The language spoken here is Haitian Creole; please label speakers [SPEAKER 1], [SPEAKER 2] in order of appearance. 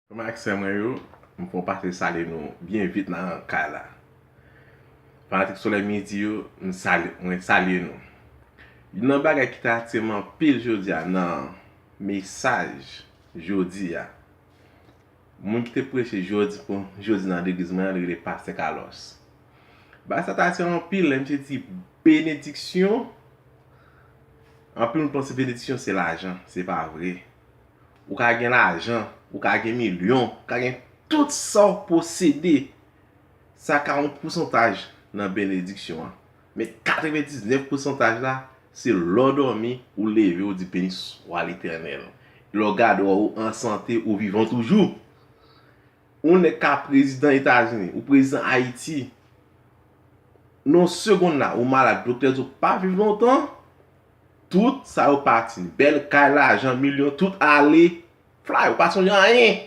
[SPEAKER 1] Maxime yo, mpon pase sale nou bien vite nan ka la. Fanatik Soleil Midi yo, mwen sale nou. Yon bagay ki ta atiman pil jodi ya nan mesaj jodi ya. Moun ki te preche jodi nan degizman le Pastor Carlos. Ba sa ta atiman pil, mwen te di benediksyon. An pil nou pense benediksyon se l'ajan, se pa vre. Ou ka gen l'ajan, ou ka gen milyon, ou ka gen tout sa posede, sa ka un pourcentage nan benediksyon. Mais 99% la, se l'on dormi ou leve ou di béni soit l'Éternel. L'on garde ou en santé ou vivant toujours. Ou ne ka président États-Unis ou président Haïti, non seconde là, ou malade, docteur ou pas vivre longtemps, tout ça ou parti. Bel ka l'argent, million, tout aller. Fly, ou pas songer rien.